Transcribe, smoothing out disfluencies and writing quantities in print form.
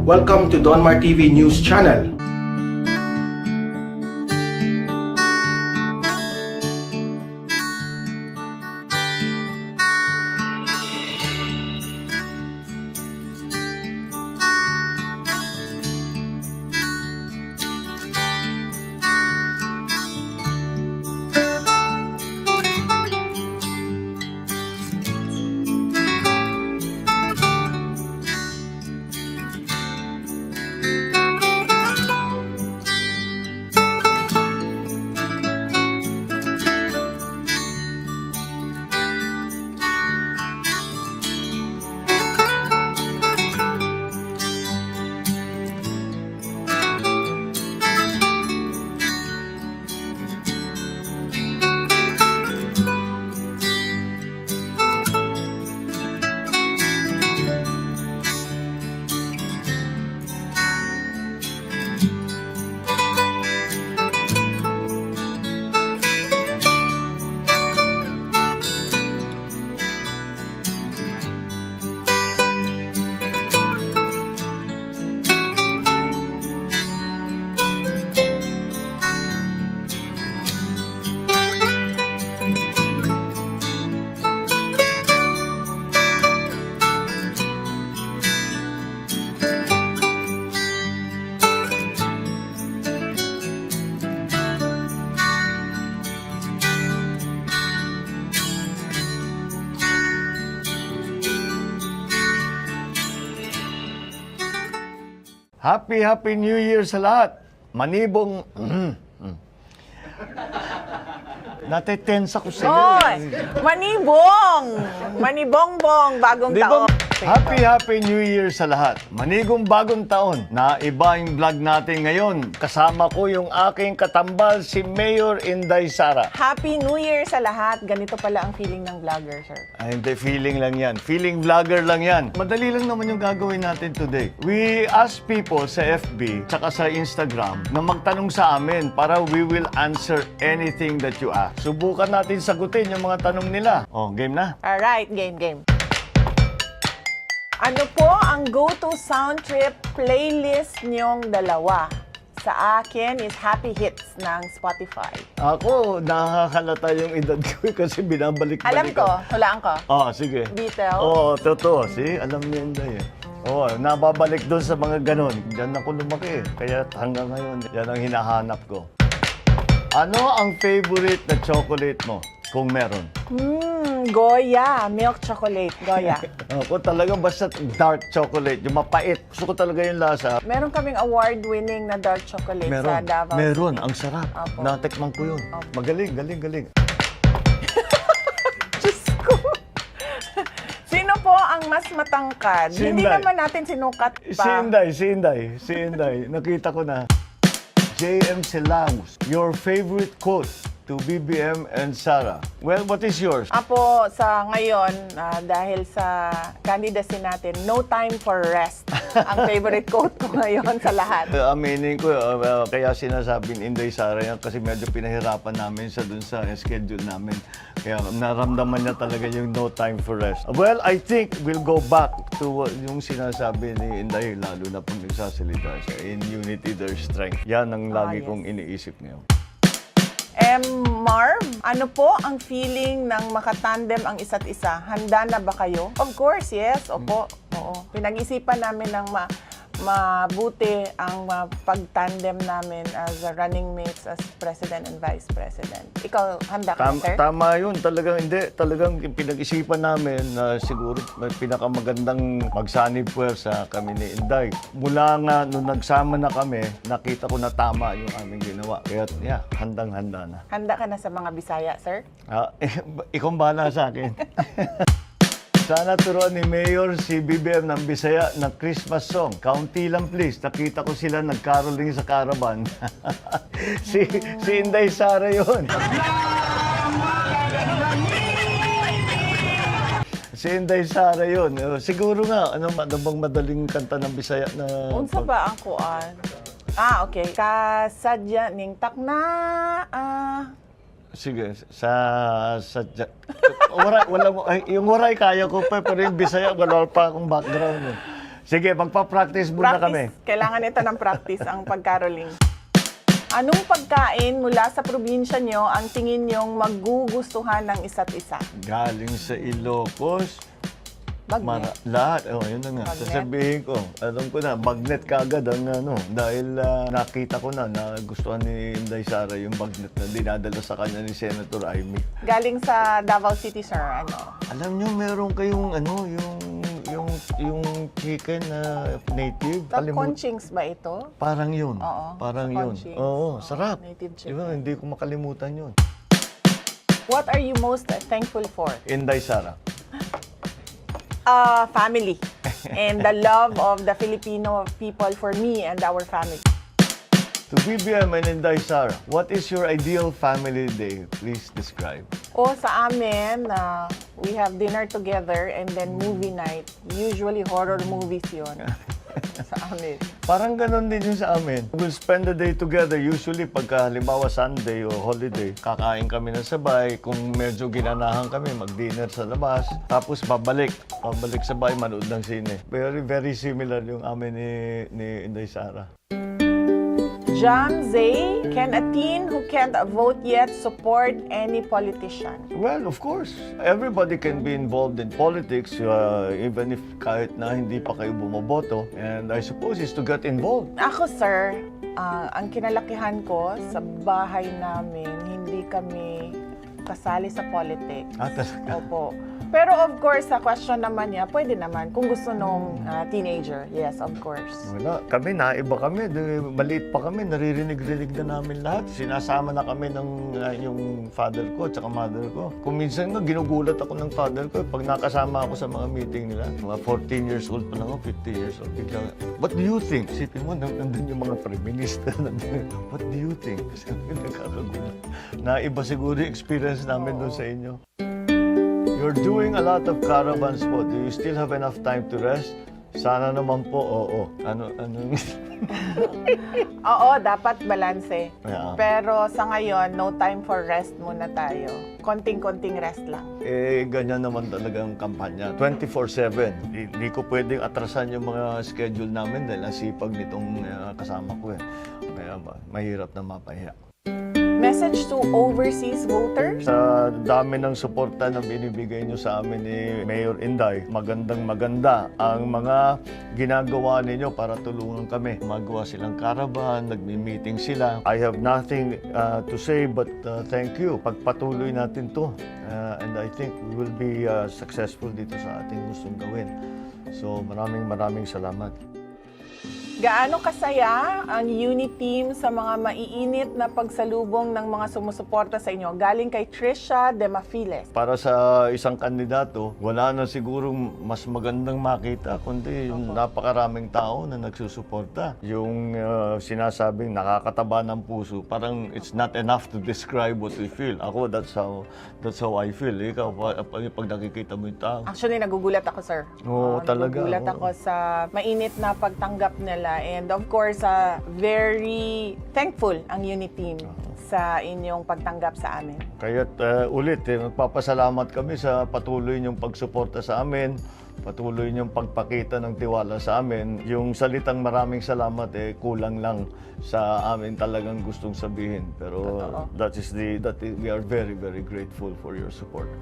Welcome to Donmar TV News Channel. Happy New Year sa lahat. Manibong... Natetense ako sa iyo. Oy! Manibong! Manibongbong! Bagong taon. Happy New Year sa lahat. Manigong bagong taon. Na iba yung vlog natin ngayon. Kasama ko yung aking katambal, si Mayor Inday Sara. Happy New Year sa lahat. Ganito pala ang feeling ng vlogger, sir. Ay, hindi, feeling lang yan. Feeling vlogger lang yan. Madali lang naman yung gagawin natin today. We ask people sa FB, tsaka sa Instagram, na magtanong sa amin para we will answer anything that you ask. Subukan natin sagutin yung mga tanong nila. Oh, game na? Alright, game. Ano po ang go-to sound trip playlist niyong dalawa? Sa akin is Happy Hits ng Spotify. Ako, nakakalata yung edad ko kasi binabalik-balik. Alam ko, hulaan ko. Sige. Beatles. Totoo. See, alam niya yun dahil. Nababalik doon sa mga ganon. Diyan ako lumaki. Kaya hanggang ngayon, yan ang hinahanap ko. Ano ang favorite na chocolate mo? Kung meron. Goya. Milk chocolate. Goya. Ako talaga basta dark chocolate. Yung mapait. Gusto ko talaga yung lasa. Meron kaming award-winning na dark chocolate sa Davao. Meron. Ang sarap. Opo. Natikman ko yun. Opo. Magaling. Diyos ko. Sino po ang mas matangkad? Si Hindi Inday. naman natin sinukat pa. Si Inday. Nakita ko na. J.M. Silaus, your favorite quote to BBM and Sara. Well, what is yours? Apo, sa ngayon, dahil sa candidacy natin, no time for rest. Ang favorite quote ko ngayon sa lahat. Aminin ko, kaya sinasabing Inday Sara yan kasi medyo pinahirapan namin siya dun sa schedule namin. Kaya naramdaman niya talaga yung no time for rest. Well, I think we'll go back to yung sinasabi ni Inday, lalo na pag nagsasalita siya. In unity, there's strength. Yan ang lagi kong iniisip ngayon. Marv, ano po ang feeling ng makatandem ang isa't isa? Handa na ba kayo? Of course, yes. Opo. Oo. Pinag-isipan namin ng mabuti ang pag-tandem namin as running mates as President and Vice President. Ikaw, handa ka na, sir? Tama yun. Talagang hindi. Talagang pinag-isipan namin na siguro may pinakamagandang magsanib puwersa kami ni Inday. Mula nga nung nagsama na kami, nakita ko na tama yung aming ginawa. Kaya handang-handa na. Handa ka na sa mga Bisaya, sir? Ikaw bahala sa akin. Sana turuan ni Mayor si BBM ng Bisaya ng Christmas song. Kaunti lang please. Nakita ko sila nag-caroling sa caravan. si Inday Sara yun. Si Inday Sara yun. Siguro nga, ano bang madaling kanta ng Bisaya na... Unsa ba ang kuan? Okay. Kasadya ning takna. Sige, wala mo, yung waray kaya ko pa, pero yung Bisaya, wala pa akong background. Sige, magpa-practice muna kami. Kailangan ito ng practice, ang pagkaroling. Anong pagkain mula sa probinsya nyo ang tingin nyong magugustuhan ng isa't isa? Galing sa Ilocos. Bagnet. Lahat. Oh, yun na nga. Bagnet. Sasabihin ko, alam ko na, bagnet kaagad ang dahil nakita ko na gustuhan ni Inday Sara yung bagnet na dinadala sa kanya ni Senator Amy. Galing sa Davao City, sir. Ano? Alam nyo, meron kayong yung chicken na native. Sa Conchings ba ito? Parang yun. Oo, Parang sa yun. Conchings. Oo, sarap. Native chicken. Diba, hindi ko makalimutan yun. What are you most thankful for? Inday Sara. Family. And the love of the Filipino people for me and our family. To BBM and Inday Sara, what is your ideal family day? Please describe. O sa amin, we have dinner together and then movie night. Usually horror movies yun. Sa amin. Parang ganon din yung sa amin. We'll spend the day together. Usually, pagka halimbawa Sunday o holiday, kakain kami ng sabay. Kung medyo ginanahan kami, mag-dinner sa labas. Tapos babalik sa bahay, manood ng sine. Very, very similar yung amin ni Inday Sara. Jam Zay, can a teen who can't vote yet support any politician? Well, of course. Everybody can be involved in politics, even if kahit na hindi pa kayo bumoboto. And I suppose is to get involved. Ako, sir, ang kinalakihan ko sa bahay namin, hindi kami kasali sa politics. Talaga? Opo. Pero of course, sa question naman niya, pwede naman. Kung gusto nung teenager, yes, of course. Wala. Kami, naiba kami. Maliit pa kami. Naririnig-rinig na namin lahat. Sinasama na kami ng yung father ko at mother ko. Kung minsan nga, ginugulat ako ng father ko. Pag nakasama ako sa mga meeting nila, mga 14 years old pa lang ako, 15 years old. Biglang, what do you think? Sipin mo, nandun yung mga feminista. What do you think? Kasi nagkakagulat. Naiba siguro yung experience namin doon sa inyo. You're doing a lot of caravans po. Do you still have enough time to rest? Sana naman po, oo. Ano? Oo, dapat balanse. Yeah. Pero sa ngayon, no time for rest muna tayo. Konting-konting rest lang. Ganyan naman talaga ang kampanya. 24/7. Hindi ko pwedeng atrasan yung mga schedule namin dahil ang sipag nitong kasama ko eh. Kaya mahirap na mapahiya. Message to overseas voters? Sa dami ng suporta na binibigay nyo sa amin ni Mayor Inday, magandang-maganda ang mga ginagawa ninyo para tulungan kami. Magawa silang caravan, nagmi-meeting sila. I have nothing to say but thank you. Pagpatuloy natin to. And I think we will be successful dito sa ating gustong gawin. So maraming salamat. Gaano kasaya ang unit team sa mga maiinit na pagsalubong ng mga sumusuporta sa inyo? Galing kay Trisha Demafiles. Para sa isang kandidato, wala na sigurong mas magandang makita kundi yung napakaraming tao na nagsusuporta. Yung sinasabing nakakataba ng puso, parang it's not enough to describe what we feel. Ako, that's how I feel. Ikaw, pag nakikita mo yung tao. Actually, nagugulat ako, sir. Oo, talaga. Nagugulat Oo. ako sa mainit na pagtanggap nila. And of course, very thankful ang unit team sa inyong pagtanggap sa amin. Kaya't ulit, magpapasalamat kami sa patuloy niyong pagsuporta sa amin, patuloy niyong pagpakita ng tiwala sa amin. Yung salitang maraming salamat, kulang lang sa amin talagang gustong sabihin. Pero we are very, very grateful for your support.